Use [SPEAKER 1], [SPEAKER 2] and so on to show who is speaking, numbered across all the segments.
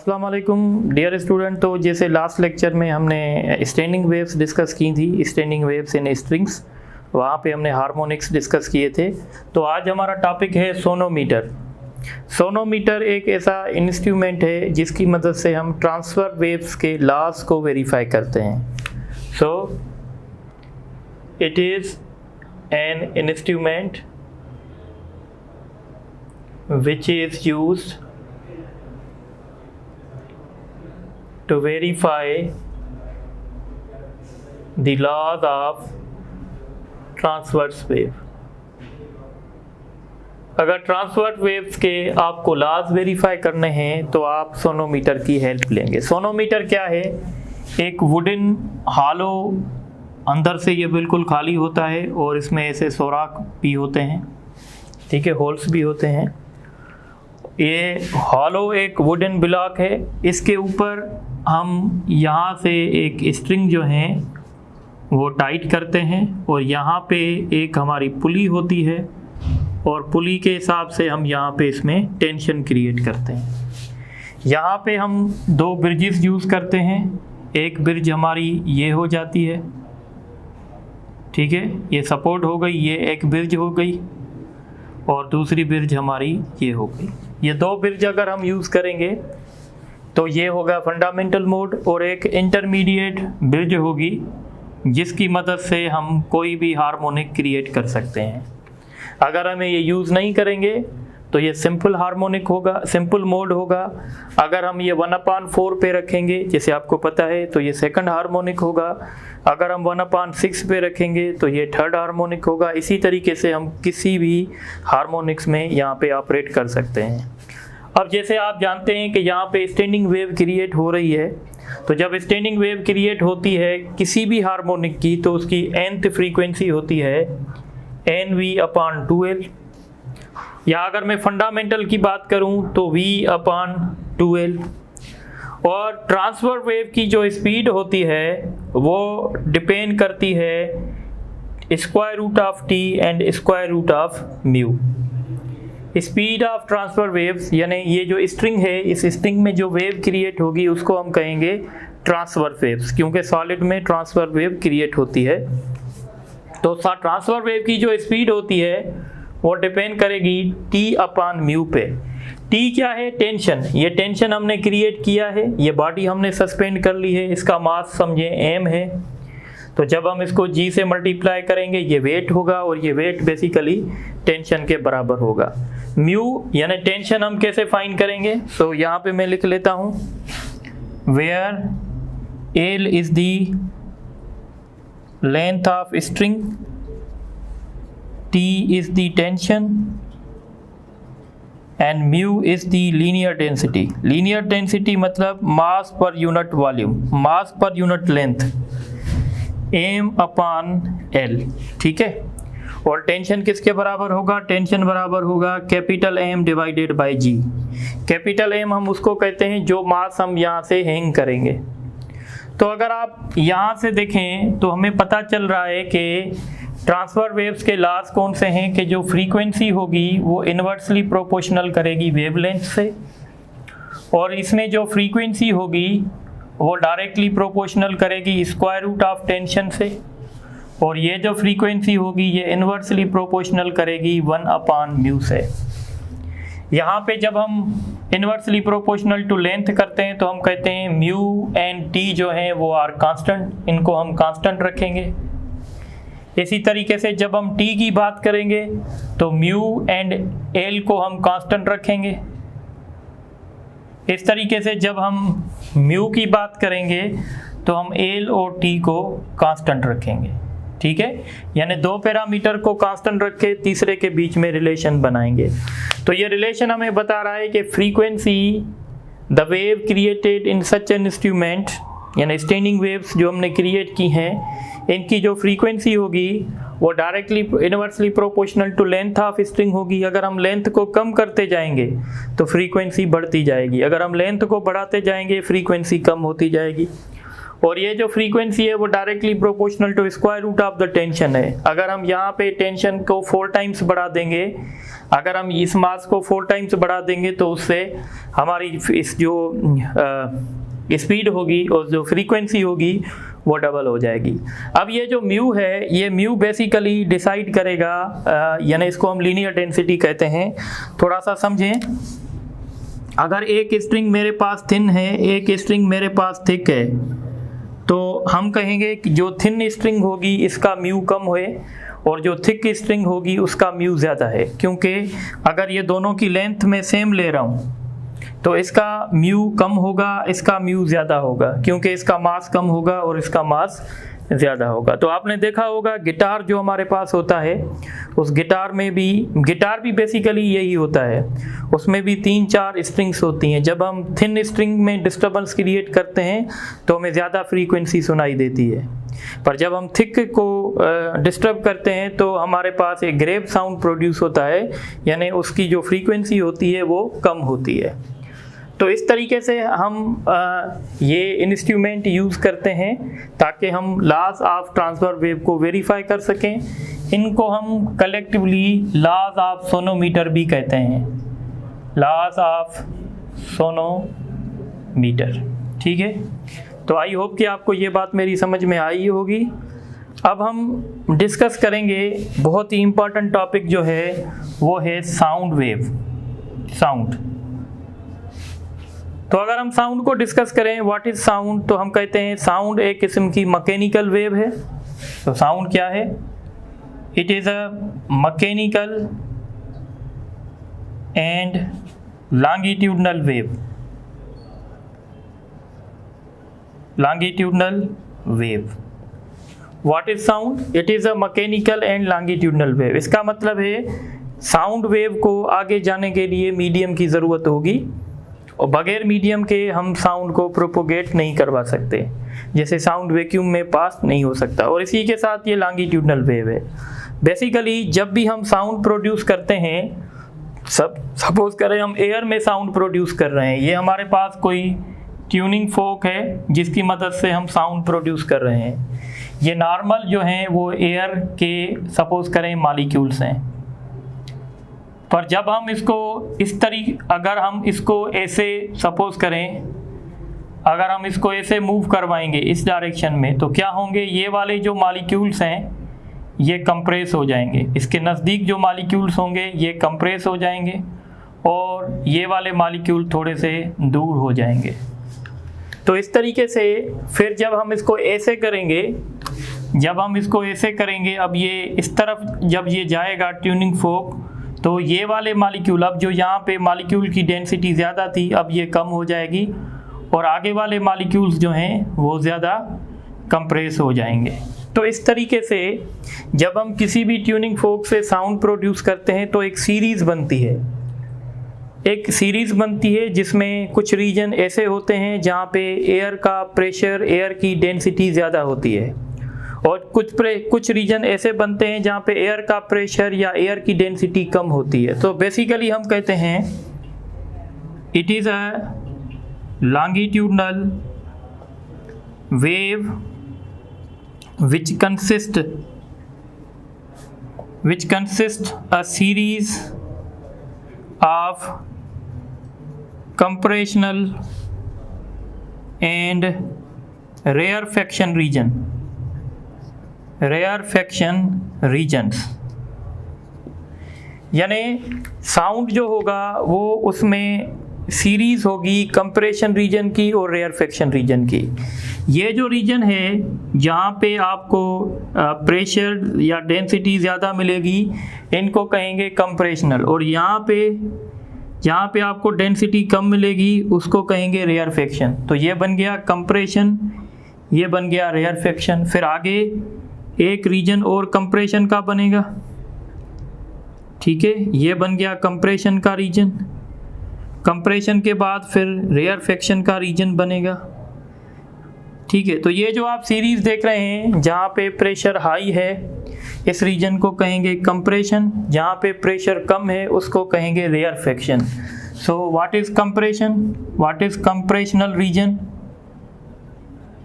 [SPEAKER 1] अस्सलाम वालेकुम dear student. तो जैसे लास्ट लेक्चर में हमने स्टैंडिंग वेव्स डिस्कस की थी, स्टैंडिंग वेव्स इन स्ट्रिंग्स, वहाँ पे हमने हार्मोनिक्स डिस्कस किए थे। तो आज हमारा टॉपिक है सोनोमीटर। सोनोमीटर एक ऐसा इंस्ट्रूमेंट है जिसकी मदद से हम ट्रांसफर वेव्स के लॉस को वेरीफाई करते हैं। So it is an instrument which is used to verify the laws of transverse wave। अगर ट्रांसवर्स वेव्स के आपको लॉज वेरीफाई करने हैं तो आप सोनोमीटर की हेल्प लेंगे। सोनोमीटर क्या है? एक वुडन हॉलो, अंदर से ये बिल्कुल खाली होता है और इसमें ऐसे सुराख भी होते हैं, ठीक है, होल्स भी होते हैं। ये हॉलो एक वुडन ब्लॉक है, इसके ऊपर हम यहाँ से एक स्ट्रिंग जो है वो टाइट करते हैं और यहाँ पे एक हमारी पुली होती है और पुली के हिसाब से हम यहाँ पे इसमें टेंशन क्रिएट करते हैं। यहाँ पे हम दो ब्रिजेस यूज़ करते हैं। एक ब्रिज हमारी ये हो जाती है, ठीक है, ये सपोर्ट हो गई, ये एक ब्रिज हो गई और दूसरी ब्रिज हमारी ये हो गई। ये दो ब्रिज अगर हम यूज़ करेंगे तो ये होगा फंडामेंटल मोड और एक इंटरमीडिएट ब्रिज होगी जिसकी मदद से हम कोई भी हार्मोनिक क्रिएट कर सकते हैं। अगर हमें ये यूज़ नहीं करेंगे तो ये सिंपल हार्मोनिक होगा, सिंपल मोड होगा। अगर हम ये 1/4 पे रखेंगे, जैसे आपको पता है, तो ये सेकंड हार्मोनिक होगा। अगर हम 1/6 पे रखेंगे तो ये थर्ड हार्मोनिक होगा। इसी तरीके से हम किसी भी हार्मोनिक्स में यहाँ पे ऑपरेट कर सकते हैं। अब जैसे आप जानते हैं कि यहाँ पे स्टैंडिंग वेव क्रिएट हो रही है, तो जब स्टैंडिंग वेव क्रिएट होती है किसी भी हार्मोनिक की तो उसकी nth फ्रीक्वेंसी होती है NV/2L, या अगर मैं फंडामेंटल की बात करूं तो V/2L। और ट्रांसफर वेव की जो स्पीड होती है वो डिपेंड करती है square root of T and square root of mu. Speed of transverse waves यानी ये जो स्ट्रिंग है, इस स्ट्रिंग में जो वेव क्रिएट होगी उसको हम कहेंगे ट्रांसफर वेव्स, क्योंकि सॉलिड में ट्रांसफर वेव क्रिएट होती है। तो ट्रांसफर वेव की जो स्पीड होती है वो डिपेंड करेगी T/μ पे। T क्या है? टेंशन। ये टेंशन हमने क्रिएट किया है, ये बॉडी हमने सस्पेंड कर ली है, इसका मास समझे m है। तो जब हम इसको g से मल्टीप्लाई करेंगे ये वेट होगा और ये वेट बेसिकली टेंशन के बराबर होगा। म्यू यानी टेंशन हम कैसे फाइंड करेंगे? सो यहाँ पे मैं लिख लेता हूँ, where L is the length of string, T is the tension and mu is the linear density। linear density मतलब mass per unit volume, mass per unit length, m/L, ठीक है। और टेंशन किसके बराबर होगा? टेंशन बराबर होगा capital M divided by G। Capital M हम उसको कहते हैं जो मास हम यहाँ से हैंग करेंगे। तो अगर आप यहाँ से देखें तो हमें पता चल रहा है कि ट्रांसफर वेव्स के लॉस कौन से हैं कि जो फ्रीक्वेंसी होगी वो इन्वर्सली प्रोपोर्शनल करेगी वेवलेंथ से, और इसमें जो फ्रीक्वेंसी होगी वो डायरेक्टली प्रोपोर्शनल करेगी स्क्वायर रूट ऑफ टेंशन से, और ये जो फ्रीक्वेंसी होगी ये इन्वर्सली प्रोपोर्शनल करेगी 1/μ से। यहाँ पे जब हम इन्वर्सली प्रोपोर्शनल टू लेंथ करते हैं तो हम कहते हैं म्यू एंड टी जो हैं वो आर कांस्टेंट, इनको हम कांस्टेंट रखेंगे। इसी तरीके से जब हम T की बात करेंगे तो म्यू एंड L को हम कांस्टेंट रखेंगे। इस तरीके से जब हम म्यू की बात करेंगे तो हम L और T को कांस्टेंट रखेंगे, ठीक है। यानी दो पैरामीटर को कांस्टेंट रख के तीसरे के बीच में रिलेशन बनाएंगे। तो ये रिलेशन हमें बता रहा है कि frequency the wave created in such an instrument, यानी स्टैंडिंग वेव्स जो हमने क्रिएट की हैं, इनकी जो फ्रीक्वेंसी होगी वो directly inversely proportional to length of string होगी। अगर हम लेंथ को कम करते जाएंगे तो फ्रीक्वेंसी बढ़ती जाएगी, अगर हम लेंथ को बढ़ाते जाएंगे फ्रीक्वेंसी कम होती जाएगी। और ये जो फ्रीक्वेंसी है वो directly proportional to square root of the tension है। अगर हम यहाँ पे टेंशन को 4 टाइम्स बढ़ा देंगे, अगर हम इस मास को 4 टाइम्स बढ़ा देंगे तो उससे हमारी इस जो स्पीड होगी और जो फ्रीक्वेंसी होगी वो डबल हो जाएगी। अब ये जो म्यू है, ये म्यू बेसिकली डिसाइड करेगा, यानी इसको हम लीनियर डेंसिटी कहते हैं। थोड़ा सा समझें, अगर एक स्ट्रिंग मेरे पास थिन है, एक स्ट्रिंग मेरे पास थिक है, तो हम कहेंगे कि जो थिन स्ट्रिंग होगी इसका म्यू कम है और जो थिक स्ट्रिंग होगी उसका म्यू ज़्यादा है, क्योंकि अगर ये दोनों की लेंथ में सेम ले रहा हूँ तो इसका म्यू कम होगा, इसका म्यू ज़्यादा होगा, क्योंकि इसका मास कम होगा और इसका मास ज़्यादा होगा। तो आपने देखा होगा गिटार जो हमारे पास होता है, उस गिटार भी बेसिकली यही होता है, उसमें भी 3-4 स्ट्रिंग्स होती हैं। जब हम थिन स्ट्रिंग में डिस्टर्बेंस क्रिएट करते हैं तो हमें ज़्यादा फ्रीक्वेंसी सुनाई देती है, पर जब हम थिक को डिस्टर्ब करते हैं तो हमारे पास एक ग्रेव साउंड प्रोड्यूस होता है, यानी उसकी जो फ्रीक्वेंसी होती है वो कम होती है। तो इस तरीके से हम ये इंस्ट्रूमेंट यूज़ करते हैं ताकि हम लॉज ऑफ ट्रांसफर वेव को वेरीफाई कर सकें। इनको हम कलेक्टिवली लॉज ऑफ सोनोमीटर भी कहते हैं, लॉज ऑफ सोनोमीटर। ठीक है, तो आई होप कि आपको ये बात मेरी समझ में आई होगी। अब हम डिस्कस करेंगे बहुत ही इम्पोर्टेंट टॉपिक जो है वो है साउंड वेव, साउंड। तो अगर हम साउंड को डिस्कस करें, व्हाट इज साउंड, तो हम कहते हैं साउंड एक किस्म की मैकेनिकल वेव है। तो साउंड क्या है? It is a mechanical and longitudinal wave, longitudinal wave। What is sound? It is a mechanical and longitudinal wave। इसका मतलब है साउंड वेव को आगे जाने के लिए मीडियम की ज़रूरत होगी और बगैर मीडियम के हम साउंड को प्रोपोगेट नहीं करवा सकते, जैसे साउंड वैक्यूम में पास नहीं हो सकता। और इसी के साथ ये लॉन्गिट्यूडनल वेव है। बेसिकली जब भी हम साउंड प्रोड्यूस करते हैं, सपोज करें हम एयर में साउंड प्रोड्यूस कर रहे हैं, ये हमारे पास कोई ट्यूनिंग फोक है जिसकी मदद से हम साउंड प्रोड्यूस कर रहे हैं। ये नॉर्मल जो हैं वो एयर के सपोज करें मॉलिक्यूल्स हैं, पर जब हम इसको अगर हम इसको ऐसे सपोज करें, अगर हम इसको ऐसे मूव करवाएंगे इस डायरेक्शन में, तो क्या होंगे, ये वाले जो मॉलिक्यूल्स हैं ये कंप्रेस हो जाएंगे, इसके नज़दीक जो मॉलिक्यूल्स होंगे ये कंप्रेस हो जाएंगे और ये वाले मॉलिक्यूल थोड़े से दूर हो जाएंगे। तो इस तरीके से फिर जब हम इसको ऐसे करेंगे, अब ये इस तरफ जब ये जाएगा ट्यूनिंग फोक, तो ये वाले मॉलिक्यूल, अब जो यहाँ पे मॉलिक्यूल की डेंसिटी ज़्यादा थी अब ये कम हो जाएगी और आगे वाले मॉलिक्यूल्स जो हैं वो ज़्यादा कंप्रेस हो जाएंगे। तो इस तरीके से जब हम किसी भी ट्यूनिंग फोक से साउंड प्रोड्यूस करते हैं तो एक सीरीज़ बनती है जिसमें कुछ रीजन ऐसे होते हैं जहाँ पे एयर का प्रेशर, एयर की डेंसिटी ज़्यादा होती है और कुछ रीजन ऐसे बनते हैं जहाँ पे एयर का प्रेशर या एयर की डेंसिटी कम होती है। तो बेसिकली हम कहते हैं it is a longitudinal wave which consists a series of compressional and rarefaction regions। यानी साउंड जो होगा वो उसमें सीरीज होगी कंप्रेशन रीजन की और रेयरफेक्शन रीजन की। ये जो रीजन है जहाँ पे आपको प्रेशर या डेंसिटी ज़्यादा मिलेगी इनको कहेंगे कंप्रेशनल, और यहाँ पे आपको डेंसिटी कम मिलेगी उसको कहेंगे रेयरफेक्शन। तो ये बन गया कंप्रेशन, ये बन गया रेयरफेक्शन। फिर आगे एक रीजन और कंप्रेशन का बनेगा, ठीक है, ये बन गया कंप्रेशन का रीजन। कंप्रेशन के बाद फिर रेयरफेक्शन का रीजन बनेगा, ठीक है। तो ये जो आप सीरीज देख रहे हैं जहाँ पे प्रेशर हाई है इस रीजन को कहेंगे कंप्रेशन, जहाँ पे प्रेशर कम है उसको कहेंगे rarefaction. So what is compression, what is compressional region?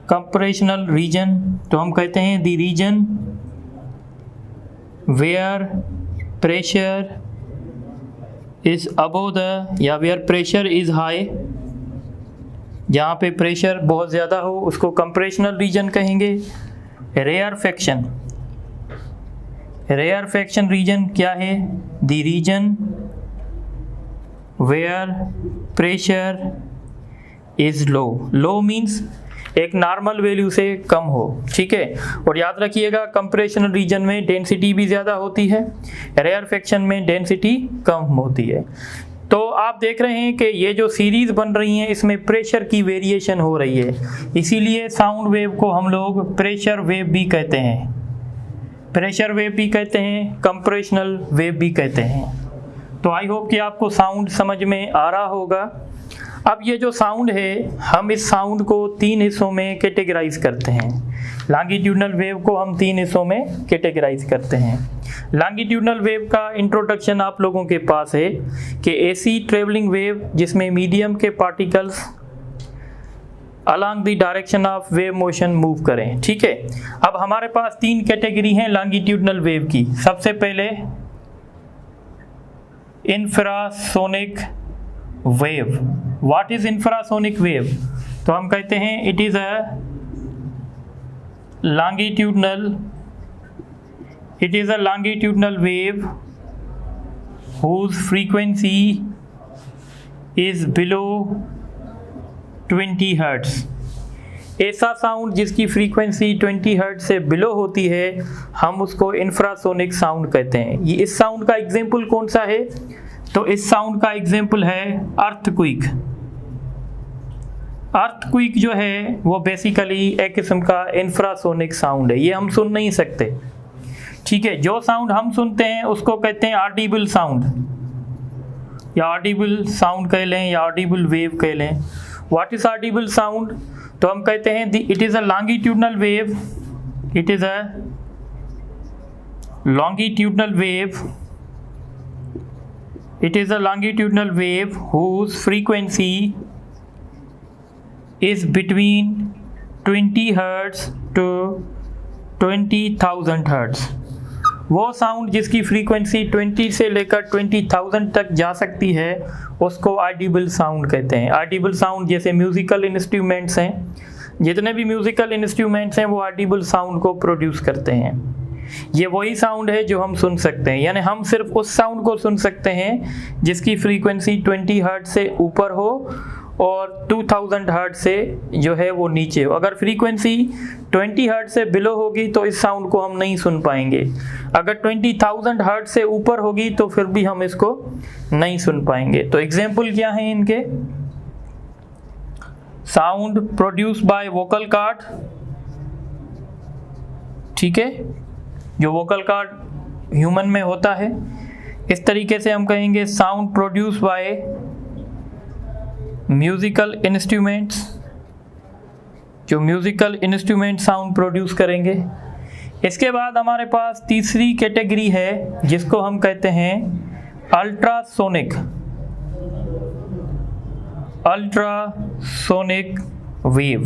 [SPEAKER 1] Compressional region तो हम कहते हैं the region where pressure is above the, या वेयर प्रेशर इज हाई, जहाँ पे प्रेशर बहुत ज़्यादा हो उसको कंप्रेशनल रीजन कहेंगे। रेयरफेक्शन, रेयरफेक्शन रीजन क्या है? The region where pressure is low. Low means एक नॉर्मल वैल्यू से कम हो, ठीक है। और याद रखिएगा कंप्रेशनल रीजन में डेंसिटी भी ज़्यादा होती है, रेयरफेक्शन में डेंसिटी कम होती है। तो आप देख रहे हैं कि ये जो सीरीज बन रही है इसमें प्रेशर की वेरिएशन हो रही है, इसीलिए साउंड वेव को हम लोग प्रेशर वेव भी कहते हैं, प्रेशर वेव भी कहते हैं, कंप्रेशनल वेव भी कहते हैं। तो आई होप कि आपको साउंड समझ में आ रहा होगा। अब ये जो साउंड है, हम इस साउंड को 3 हिस्सों में कैटेगराइज करते हैं। लॉन्गिट्यूडनल वेव को हम 3 हिस्सों में कैटेगराइज करते हैं। लॉन्गिट्यूडनल वेव का इंट्रोडक्शन आप लोगों के पास है कि एसी ट्रेवलिंग वेव जिसमें मीडियम के particles along the direction of wave motion move करें, ठीक है। अब हमारे पास 3 कैटेगरी हैं लॉन्गिट्यूडनल वेव की। सबसे पहले infrasonic wave. What is infrasonic wave? तो हम कहते हैं it is a longitudinal wave whose frequency is below 20 hertz. ऐसा साउंड जिसकी फ्रीक्वेंसी 20 हर्ट्ज से बिलो होती है हम उसको इंफ्रासोनिक साउंड कहते हैं। ये इस साउंड का एग्जाम्पल कौन सा है? तो इस साउंड का एग्जाम्पल है अर्थक्वेक। अर्थक्वेक जो है वो बेसिकली एक किस्म का इंफ्रासोनिक साउंड है, ये हम सुन नहीं सकते, ठीक है। जो साउंड हम सुनते हैं उसको कहते हैं ऑडिबल साउंड, या ऑडिबल साउंड कह लें या ऑडिबल वेव कह लें। What is Audible sound? तो हम कहते हैं it is a longitudinal wave, it is a longitudinal wave, it is a longitudinal wave whose frequency is between 20 hertz to 20,000 hertz। वो साउंड जिसकी फ्रीक्वेंसी 20 से लेकर 20,000 तक जा सकती है उसको ऑडिबल साउंड कहते हैं। ऑडिबल साउंड जैसे म्यूजिकल इंस्ट्रूमेंट्स हैं, जितने भी म्यूजिकल इंस्ट्रूमेंट्स हैं वो ऑडिबल साउंड को प्रोड्यूस करते हैं। ये वही साउंड है जो हम सुन सकते हैं, यानी हम सिर्फ उस साउंड को सुन सकते हैं जिसकी फ्रीक्वेंसी 20 हर्ट्ज से ऊपर हो और 2000 हर्ट्ज से जो है वो नीचे हो। अगर फ्रीक्वेंसी 20 हर्ट्ज से बिलो होगी तो इस साउंड को हम नहीं सुन पाएंगे, अगर 20,000 हर्ट्ज से ऊपर होगी तो फिर भी हम इसको नहीं सुन पाएंगे। तो एग्जाम्पल क्या है इनके? Sound produce by vocal cord, ठीक है, जो वोकल कॉर्ड ह्यूमन में होता है। इस तरीके से हम कहेंगे sound produce bye musical instruments, जो म्यूजिकल इंस्ट्रूमेंट साउंड प्रोड्यूस करेंगे। इसके बाद हमारे पास तीसरी कैटेगरी है जिसको हम कहते हैं ultrasonic, ultrasonic wave.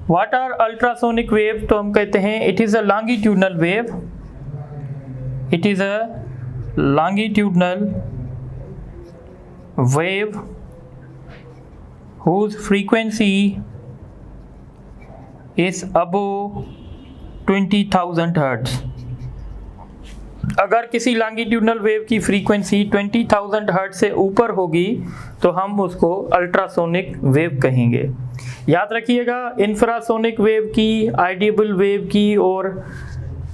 [SPEAKER 1] What are ultrasonic wave? तो हम कहते हैं it is a longitudinal wave, it is a longitudinal wave whose frequency is above 20,000 hertz। अगर किसी लॉन्गिट्यूडनल वेव की फ्रीक्वेंसी 20,000 हर्ट्ज से ऊपर होगी तो हम उसको अल्ट्रासोनिक वेव कहेंगे। याद रखिएगा इंफ्रासोनिक वेव की, ऑडिबल वेव की और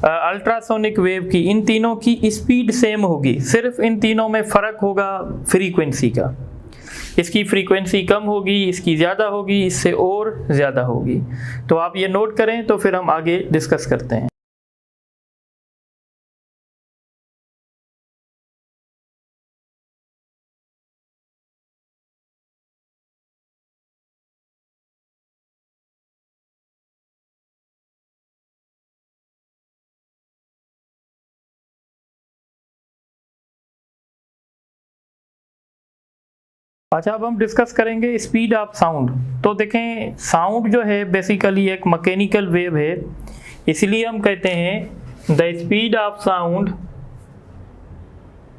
[SPEAKER 1] अल्ट्रासोनिक वेव की, इन तीनों की स्पीड सेम होगी, सिर्फ इन तीनों में फ़र्क होगा फ्रीक्वेंसी का। इसकी फ्रीक्वेंसी कम होगी, इसकी ज़्यादा होगी, इससे और ज़्यादा होगी। तो आप ये नोट करें तो फिर हम आगे डिस्कस करते हैं। अच्छा, अब हम डिस्कस करेंगे स्पीड ऑफ साउंड। तो देखें, साउंड जो है बेसिकली एक मैकेनिकल वेव है, इसलिए हम कहते हैं the speed of sound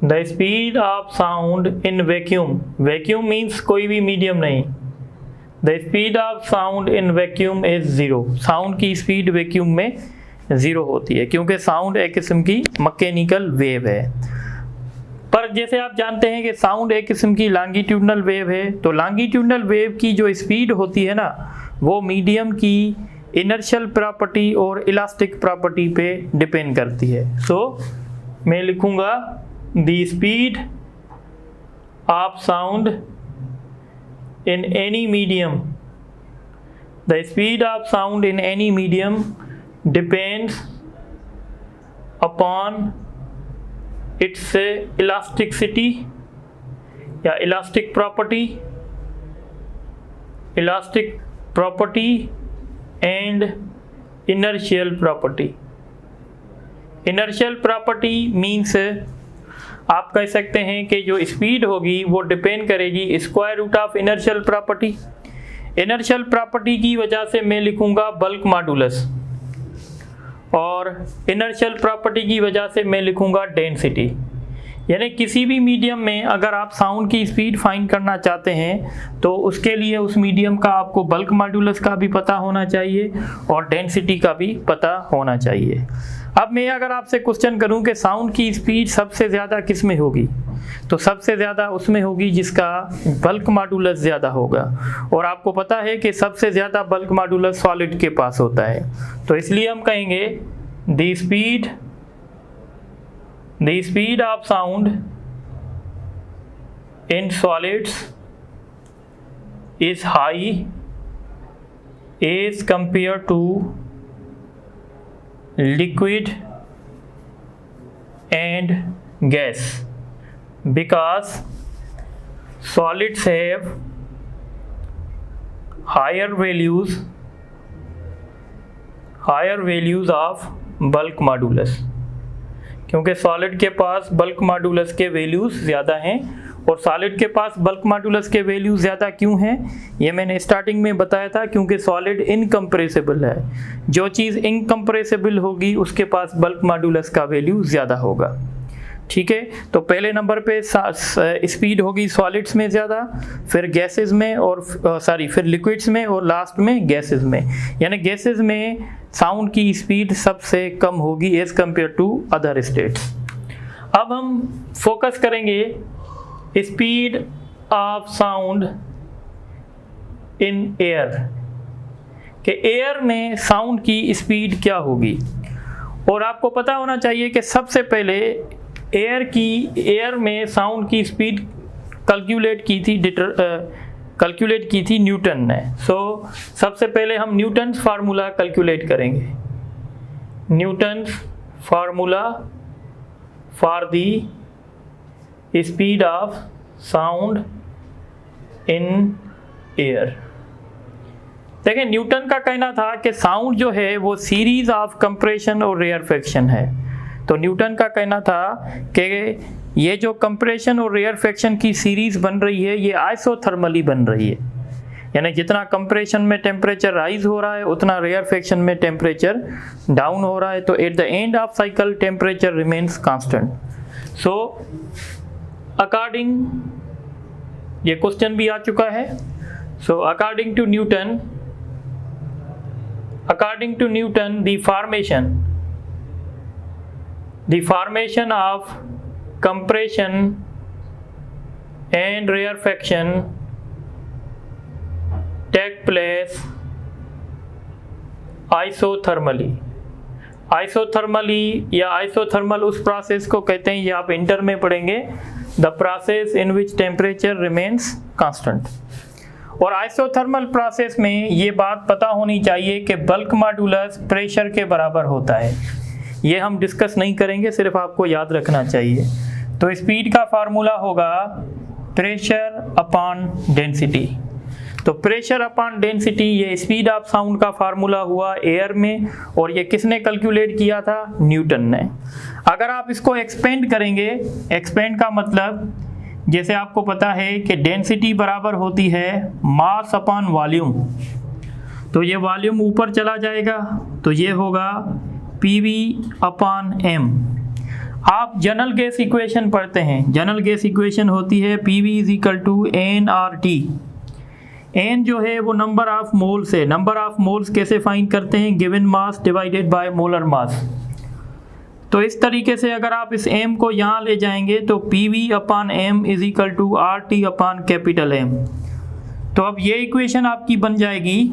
[SPEAKER 1] the speed of sound in vacuum, vacuum means कोई भी मीडियम नहीं, the speed of sound in vacuum is zero, sound की स्पीड वैक्यूम में ज़ीरो होती है क्योंकि साउंड एक किस्म की मैकेनिकल वेव है। पर जैसे आप जानते हैं कि साउंड एक किस्म की लॉन्गिट्यूडनल वेव है, तो लॉन्गिट्यूडनल वेव की जो स्पीड होती है ना वो मीडियम की इनर्शियल प्रॉपर्टी और इलास्टिक प्रॉपर्टी पे डिपेंड करती है। सो मैं लिखूंगा the speed of sound in any medium, the speed of sound in any medium depends upon its elasticity या elastic property and inertial property. Inertial property means आप कह सकते हैं कि जो स्पीड होगी वो डिपेंड करेगी square root of inertial property. Inertial property की वजह से मैं लिखूंगा बल्क मॉडुलस और इनर्शियल प्रॉपर्टी की वजह से मैं लिखूंगा डेंसिटी। यानी किसी भी मीडियम में अगर आप साउंड की स्पीड फाइंड करना चाहते हैं तो उसके लिए उस मीडियम का आपको बल्क मॉडुलस का भी पता होना चाहिए और डेंसिटी का भी पता होना चाहिए। अब मैं अगर आपसे क्वेश्चन करूं कि साउंड की स्पीड सबसे ज़्यादा किस में होगी, तो सबसे ज़्यादा उसमें होगी जिसका बल्क मॉडुलस ज़्यादा होगा, और आपको पता है कि सबसे ज़्यादा बल्क मॉडुलस सॉलिड के पास होता है। तो इसलिए हम कहेंगे the speed of sound in solids is high as compare to liquid and gas because solids have higher values of bulk modulus, क्योंकि सॉलिड के पास बल्क मॉडुलस के वैल्यूज़ ज़्यादा हैं। और सॉलिड के पास बल्क मॉडुलस के वैल्यू ज़्यादा क्यों हैं ये मैंने स्टार्टिंग में बताया था, क्योंकि सॉलिड इनकम्प्रेसिबल है। जो चीज़ इनकम्प्रेसिबल होगी उसके पास बल्क मॉडुलस का वैल्यू ज़्यादा होगा। ठीक है, तो पहले नंबर पे स्पीड होगी सॉलिड्स में ज़्यादा, फिर गैसेस में और फिर लिक्विड्स में और लास्ट में गैसेस में। यानी गैसेस में साउंड की स्पीड सबसे कम होगी as compare to other states. अब हम फोकस करेंगे speed of sound in air, कि एयर में साउंड की स्पीड क्या होगी। और आपको पता होना चाहिए कि सबसे पहले एयर में साउंड की स्पीड कैलकुलेट की थी न्यूटन ने। सो सबसे पहले हम न्यूटन फार्मूला कैलकुलेट करेंगे। Newton formula for the speed of sound in air. देखिए, न्यूटन का कहना था कि साउंड जो है वो सीरीज ऑफ कंप्रेशन और रेयरफेक्शन है। तो न्यूटन का कहना था कि ये जो कंप्रेशन और रेयरफेक्शन की सीरीज बन रही है ये आइसोथर्मली बन रही है, यानी जितना कंप्रेशन में टेम्परेचर राइज हो रहा है उतना रेयरफेक्शन में टेम्परेचर डाउन हो रहा है। तो at the end of cycle temperature remains constant. So according, ये क्वेश्चन भी आ चुका है। So according to Newton the formation of compression and rarefaction take place isothermally। या आइसोथर्मल उस प्रोसेस को कहते हैं, ये आप इंटर में पढ़ेंगे, the process in which temperature remains constant. और आइसोथर्मल प्रोसेस में ये बात पता होनी चाहिए कि बल्क मॉडुलस प्रेशर के बराबर होता है। ये हम डिस्कस नहीं करेंगे, सिर्फ आपको याद रखना चाहिए। तो स्पीड का फार्मूला होगा प्रेशर अपॉन डेंसिटी। तो प्रेशर अपॉन डेंसिटी ये स्पीड ऑफ साउंड का फार्मूला हुआ एयर में, और ये किसने कैलकुलेट किया था? न्यूटन ने। अगर आप इसको एक्सपेंड करेंगे, एक्सपेंड का मतलब जैसे आपको पता है कि डेंसिटी बराबर होती है मास अपॉन वॉल्यूम, तो ये वॉल्यूम ऊपर चला जाएगा, तो ये होगा PV अपॉन M। आप जनरल गैस इक्वेशन पढ़ते हैं, जनरल गैस इक्वेशन होती है PV is equal to nRT। n जो है वो नंबर ऑफ मोल्स है। नंबर ऑफ मोल्स कैसे फाइंड करते हैं? Given mass divided by molar mass. तो इस तरीके से अगर आप इस m को यहाँ ले जाएंगे तो PV upon m is equal to RT upon capital M। तो अब ये इक्वेशन आपकी बन जाएगी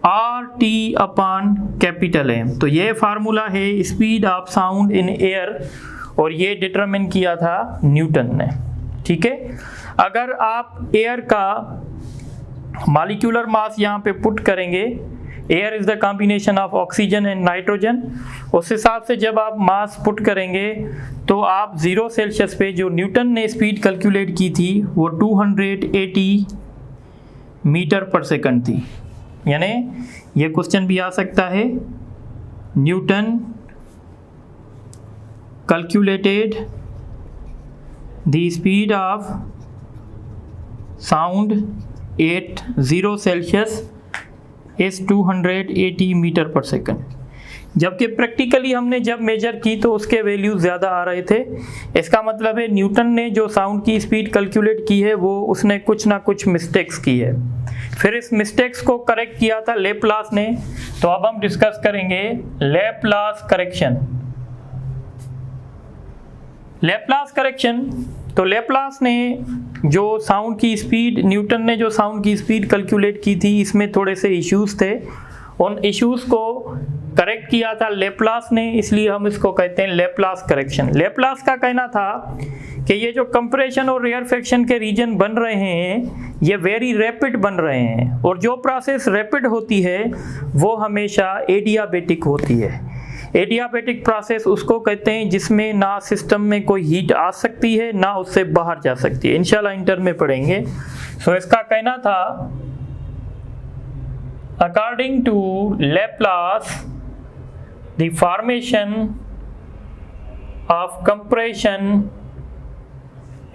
[SPEAKER 1] RT अपान कैपिटल M। तो ये फार्मूला है speed of sound in air, और ये डिटरमिन किया था न्यूटन ने। ठीक है, अगर आप एयर का मॉलिक्यूलर मास यहाँ पे पुट करेंगे, air is the combination of oxygen and nitrogen, उस हिसाब से जब आप मास पुट करेंगे तो आप 0 सेल्सियस पे जो न्यूटन ने स्पीड कैलकुलेट की थी वो 280 मीटर पर सेकंड थी। यानी ये क्वेश्चन भी आ सकता है, Newton calculated the speed of sound at 0 Celsius is 280 metre पर सेकंड। जबकि प्रैक्टिकली हमने जब मेजर की तो उसके वैल्यू ज़्यादा आ रहे थे। इसका मतलब है न्यूटन ने जो साउंड की स्पीड कैलकुलेट की है वो उसने कुछ ना कुछ मिस्टेक्स की है। फिर इस मिस्टेक्स को करेक्ट किया था लेप्लास ने। तो अब हम डिस्कस करेंगे लेप्लास करेक्शन। लेप्लास करेक्शन, तो लेप्लास ने जो साउंड की स्पीड, न्यूटन ने जो साउंड की स्पीड कैलकुलेट की थी, इसमें थोड़े से इश्यूज थे। उन इश्यूज को करेक्ट किया था लेप्लास ने, इसलिए हम इसको कहते हैं लेप्लास करेक्शन। लेप्लास का कहना था कि ये जो कंप्रेशन और रेयरफेक्शन के रीजन बन रहे हैं ये वेरी रैपिड बन रहे हैं, और जो प्रोसेस रैपिड होती है वो हमेशा एडियाबेटिक होती है। एडियाबेटिक प्रोसेस उसको कहते हैं जिसमें ना सिस्टम में कोई हीट आ सकती है ना उससे बाहर जा सकती है। इंशाल्लाह इंटर में पढ़ेंगे। सो इसका कहना था according to Laplace the formation of compression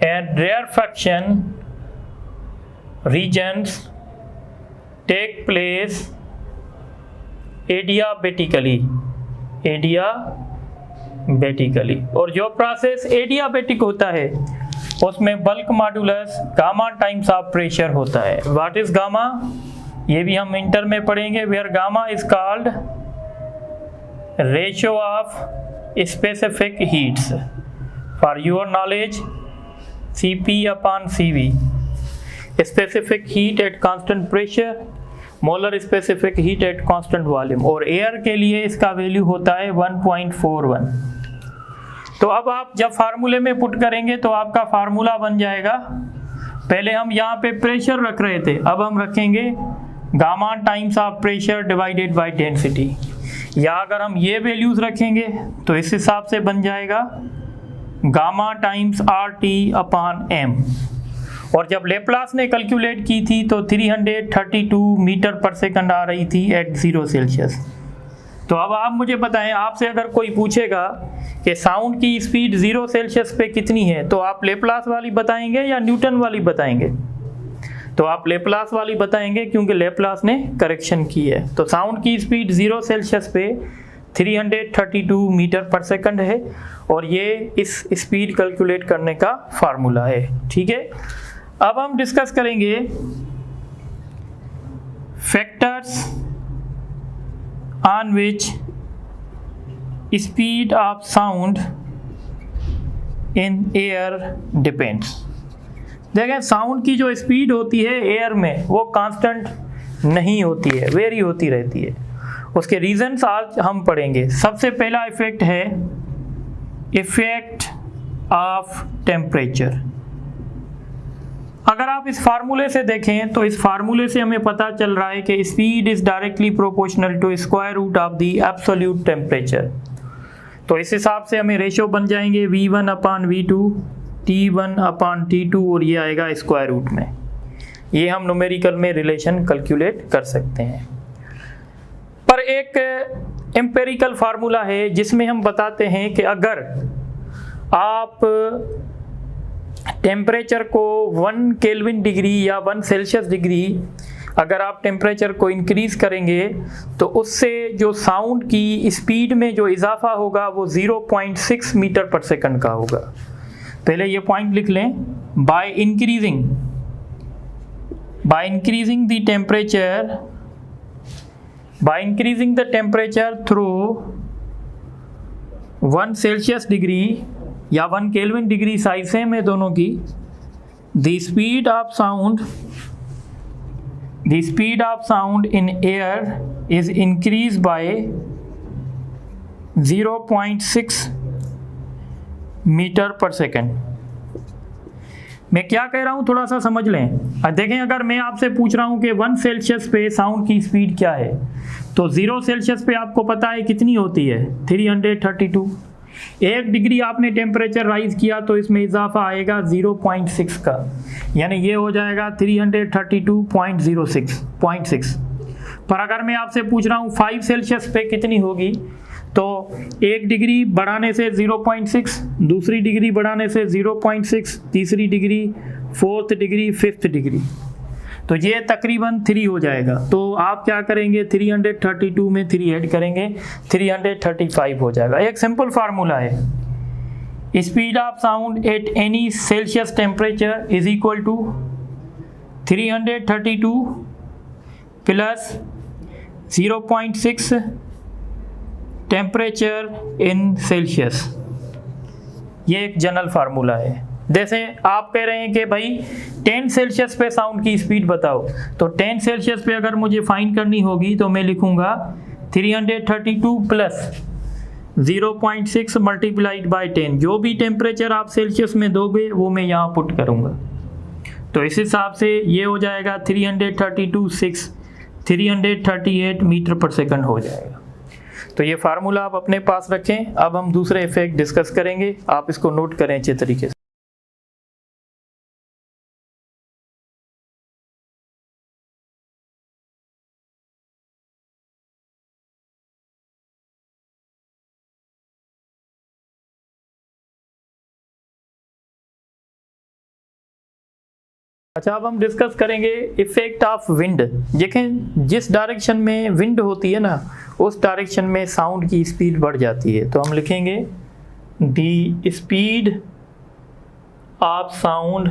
[SPEAKER 1] and rarefaction regions take place adiabatically, और जो प्रोसेस एडियाबेटिक होता है उसमें bulk modulus gamma times of pressure होता है। What is gamma? ये भी हम इंटर में पढ़ेंगे। Where gamma is called ratio of specific heats. For your knowledge Cp upon Cv, specific heat at constant pressure, molar specific heat at constant volume, और air के लिए इसका वैल्यू होता है 1.41। तो अब आप जब फार्मूले में पुट करेंगे तो आपका फार्मूला बन जाएगा, पहले हम यहाँ पे प्रेशर रख रहे थे, अब हम रखेंगे gamma times of pressure divided by density, या अगर हम ये वैल्यूज रखेंगे तो इस हिसाब से बन जाएगा gamma times RT upon M। और जब लेप्लास ने कैलकुलेट की थी तो 332 मीटर पर सेकंड आ रही थी एट 0 सेल्सियस। तो अब आप मुझे बताएं, आपसे अगर कोई पूछेगा कि साउंड की स्पीड 0 सेल्सियस पे कितनी है, तो आप लेप्लास वाली बताएंगे या न्यूटन वाली बताएंगे? तो आप लेप्लास वाली बताएंगे क्योंकि लेप्लास ने करेक्शन की है। तो साउंड की स्पीड 0 सेल्सियस पे 332 मीटर पर सेकंड है, और ये इस स्पीड कैलकुलेट करने का फार्मूला है। ठीक है, अब हम डिस्कस करेंगे factors on which speed of sound in air depends. देखें, साउंड की जो स्पीड होती है एयर में वो कांस्टेंट नहीं होती है, वेरी होती रहती है। उसके रीजंस आज हम पढ़ेंगे। सबसे पहला इफेक्ट है इफेक्ट ऑफ टेम्परेचर। अगर आप इस फार्मूले से देखें तो इस फार्मूले से हमें पता चल रहा है कि speed is directly proportional to square root of the absolute temperature. तो इस हिसाब से हमें रेशियो बन जाएंगे V1 upon V2, T1 upon T2, और ये आएगा स्क्वायर रूट में। ये हम न्यूमेरिकल में रिलेशन कैलकुलेट कर सकते हैं। पर एक एम्पेरिकल फार्मूला है जिसमें हम बताते हैं कि अगर आप टेम्परेचर को 1 केल्विन डिग्री या 1 सेल्सियस डिग्री अगर आप टेम्परेचर को इंक्रीज करेंगे तो उससे जो साउंड की स्पीड में जो इजाफा होगा वो 0.6 मीटर पर सेकंड का होगा। पहले ये पॉइंट लिख लें, by increasing the temperature through 1 Celsius degree या 1 केल्विन डिग्री, साइज सेम है दोनों की, the speed of sound in air is increased by 0.6 metre पर सेकेंड। मैं क्या कह रहा हूं थोड़ा सा समझ लें। देखें, अगर मैं आपसे पूछ रहा हूं कि 1 सेल्सियस पे साउंड की स्पीड क्या है, तो 0 सेल्सियस पे आपको पता है कितनी होती है, 332। 1 डिग्री आपने टेम्परेचर राइज किया तो इसमें इजाफा आएगा 0.6 का, यानी ये हो जाएगा 332.06। पर अगर मैं आपसे पूछ रहा हूँ 5 सेल्सियस पे कितनी होगी, तो 1 डिग्री बढ़ाने से 0.6, दूसरी डिग्री बढ़ाने से 0.6, तीसरी degree, 4th degree, 5th degree, तो ये तकरीबन 3 हो जाएगा। तो आप क्या करेंगे, 332 में 3 ऐड करेंगे, 335 हो जाएगा। एक सिंपल फार्मूला है, speed of sound at any Celsius temperature is equal to 332 plus 0.6 temperature in Celsius. ये एक जनरल फार्मूला है। जैसे आप कह रहे हैं कि भाई 10 सेल्सियस पे साउंड की स्पीड बताओ, तो 10 सेल्सियस पे अगर मुझे फाइंड करनी होगी तो मैं लिखूंगा 332 प्लस 0.6 मल्टीप्लाइड बाई 10। जो भी टेम्परेचर आप सेल्सियस में दोगे वो मैं यहाँ पुट करूँगा, तो इस हिसाब से ये हो जाएगा 338 मीटर पर सेकंड हो जाएगा। तो ये फार्मूला आप अपने पास रखें। अब हम दूसरे इफेक्ट डिस्कस करेंगे, आप इसको नोट करें अच्छे तरीके से। अच्छा, अब हम डिस्कस करेंगे इफेक्ट ऑफ विंड। देखें, जिस डायरेक्शन में विंड होती है ना, उस डायरेक्शन में साउंड की स्पीड बढ़ जाती है। तो हम लिखेंगे the speed of sound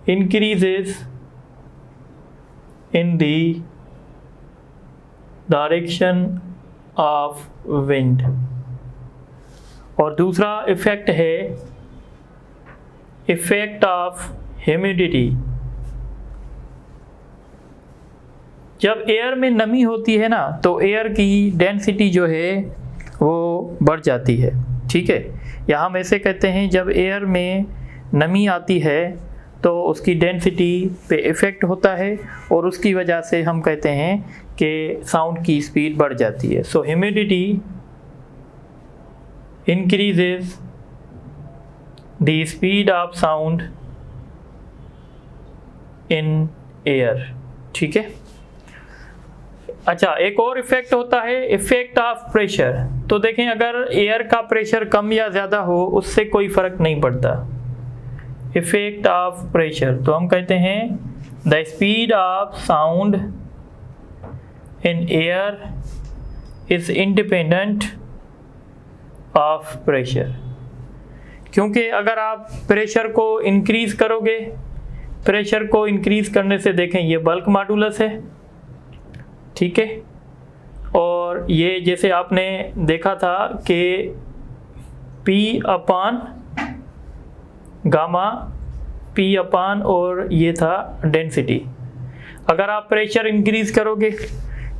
[SPEAKER 1] increases in the direction of wind. और दूसरा इफेक्ट है इफेक्ट ऑफ ह्यूमिडिटी। जब एयर में नमी होती है ना, तो एयर की डेंसिटी जो है वो बढ़ जाती है। ठीक है, या हम ऐसे कहते हैं जब एयर में नमी आती है तो उसकी डेंसिटी पे इफ़ेक्ट होता है और उसकी वजह से हम कहते हैं कि साउंड की स्पीड बढ़ जाती है। So humidity increases the speed of sound in air. ठीक है। अच्छा, एक और इफेक्ट होता है इफेक्ट ऑफ प्रेशर। तो देखें, अगर एयर का प्रेशर कम या ज़्यादा हो उससे कोई फ़र्क नहीं पड़ता। इफेक्ट ऑफ प्रेशर, तो हम कहते हैं the speed of sound in air is independent of pressure. क्योंकि अगर आप प्रेशर को इंक्रीज करोगे, प्रेशर को इंक्रीज करने से देखें ये बल्क मॉडुलस है। ठीक है, और ये जैसे आपने देखा था कि P अपान गामा, P अपान और ये था डेंसिटी। अगर आप प्रेशर इंक्रीज करोगे,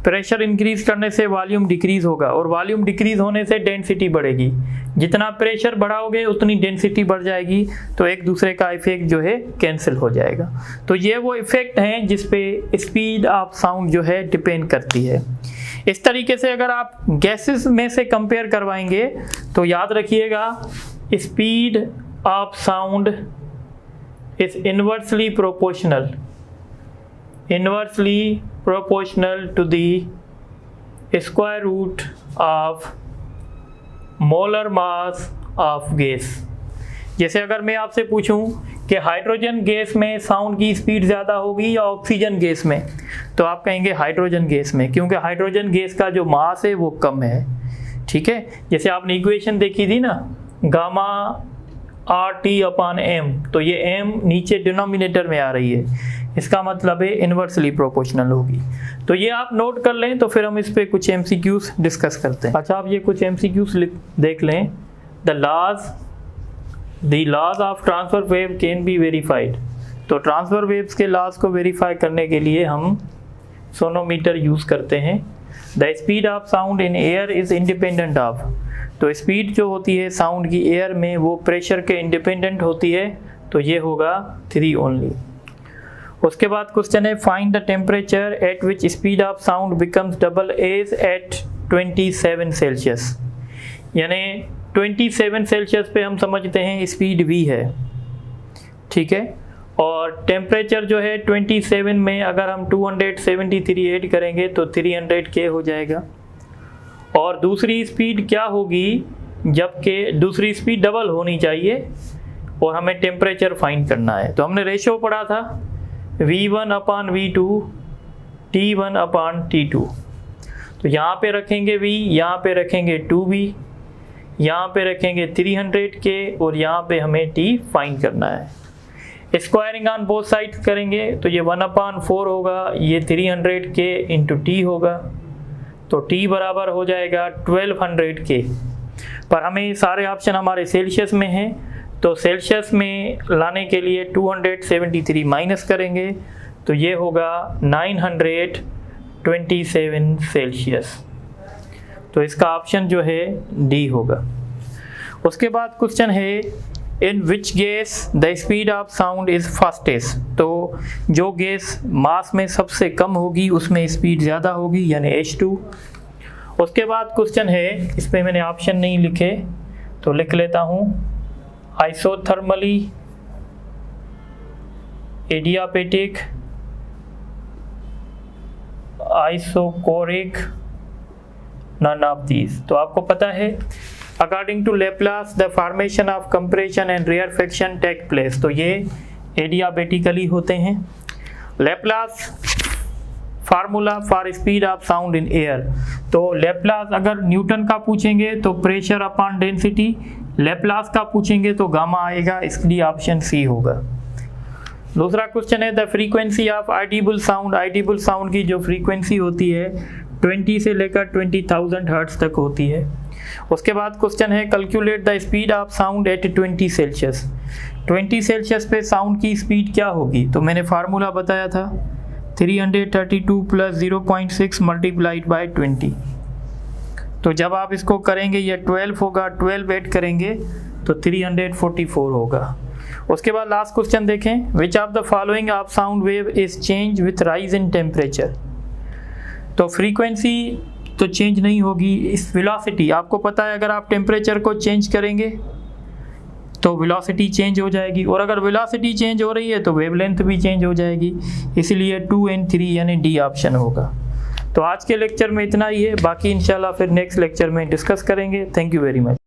[SPEAKER 1] प्रेशर इंक्रीज करने से वॉल्यूम डिक्रीज होगा और वॉल्यूम डिक्रीज होने से डेंसिटी बढ़ेगी। जितना प्रेशर बढ़ाओगे उतनी डेंसिटी बढ़ जाएगी, तो एक दूसरे का इफेक्ट जो है कैंसिल हो जाएगा। तो ये वो इफेक्ट हैं जिस पे स्पीड ऑफ साउंड जो है डिपेंड करती है। इस तरीके से अगर आप गैसेस में से कंपेयर करवाएंगे तो याद रखिएगा speed of sound is inversely proportional to the square root of molar mass of gas। जैसे अगर मैं आपसे पूछूं कि हाइड्रोजन गैस में साउंड की स्पीड ज़्यादा होगी या ऑक्सीजन गैस में, तो आप कहेंगे हाइड्रोजन गैस में, क्योंकि हाइड्रोजन गैस का जो मास है वो कम है। ठीक है, जैसे आपने इक्वेशन देखी थी ना, गामा RT/m, तो ये m नीचे डिनोमिनेटर में आ रही है, इसका मतलब है इन्वर्सली प्रोपोर्शनल होगी। तो ये आप नोट कर लें, तो फिर हम इस पे कुछ MCQs डिस्कस करते हैं। अच्छा, आप ये कुछ MCQs देख लें। The laws of transfer wave can be verified. तो ट्रांसफर वेव्स के लॉज को वेरीफाई करने के लिए हम सोनोमीटर यूज़ करते हैं। The speed of sound in air is independent of. तो स्पीड जो होती है साउंड की एयर में वो प्रेशर के इंडिपेंडेंट होती है, तो ये होगा 3 ओनली। उसके बाद क्वेश्चन है find the temperature at which speed of sound becomes double as at 27 Celsius. यानी 27 सेल्सियस पे हम समझते हैं स्पीड v है। ठीक है, और टेम्परेचर जो है 27 में अगर हम 273 ऐड करेंगे तो 300 K हो जाएगा। और दूसरी स्पीड क्या होगी, जबकि दूसरी स्पीड डबल होनी चाहिए और हमें टेम्परेचर फाइंड करना है। तो हमने रेशो पढ़ा था V1/V2 T1/T2। तो यहाँ पे रखेंगे v, यहाँ पे रखेंगे 2v, यहाँ पे रखेंगे 300 K और यहाँ पे हमें T फाइंड करना है। स्क्वायरिंग ऑन बोथ साइड्स करेंगे तो ये 1/4 होगा, ये 300 K इंटू T होगा, तो T बराबर हो जाएगा 1200 K। पर हमें सारे ऑप्शन हमारे सेल्सियस में हैं, तो सेल्सियस में लाने के लिए 273 माइनस करेंगे, तो ये होगा 927 सेल्सियस। तो इसका ऑप्शन जो है डी होगा। उसके बाद क्वेश्चन है in which gas the speed of sound is fastest. तो जो गैस मास में सबसे कम होगी उसमें स्पीड ज़्यादा होगी, यानी H2। उसके बाद क्वेश्चन है, इस पर मैंने ऑप्शन नहीं लिखे तो लिख लेता हूँ, isothermally, adiabatic, isochoric, none of these. तो आपको पता है according to Laplace the formation of compression and rarefaction take place. तो ये एडियाबेटिकली होते हैं। Laplace formula for speed of sound in air. तो लेप्लास अगर न्यूटन का पूछेंगे तो प्रेशर अपॉन डेंसिटी, लेप्लास का पूछेंगे तो गामा आएगा, इसलिए ऑप्शन सी होगा। दूसरा क्वेश्चन है the frequency of Audible sound. Audible sound की जो फ्रीक्वेंसी होती है 20 से लेकर 20,000 हर्ट्ज तक होती है। उसके बाद क्वेश्चन है calculate the speed of sound eight 20 Celsius. 20 Celsius पे साउंड की स्पीड क्या होगी, तो मैंने फार्मूला बताया था 332 + 0.6 मल्टीप्लाइड बाय 20। तो जब आप इसको करेंगे ये 12 होगा, 12 ऐड करेंगे तो 344 होगा। उसके बाद लास्ट क्वेश्चन देखें, which of the following of sound wave is change with rise in temperature. तो फ्रीक्वेंसी तो चेंज नहीं होगी, इस वेलोसिटी आपको पता है अगर आप टेम्परेचर को चेंज करेंगे तो वेलोसिटी चेंज हो जाएगी, और अगर वेलोसिटी चेंज हो रही है तो वेवलेंथ भी चेंज हो जाएगी, इसलिए 2 and 3 यानी डी ऑप्शन होगा। तो आज के लेक्चर में इतना ही है, बाकी इंशाल्लाह फिर नेक्स्ट लेक्चर में डिस्कस करेंगे। Thank you very much.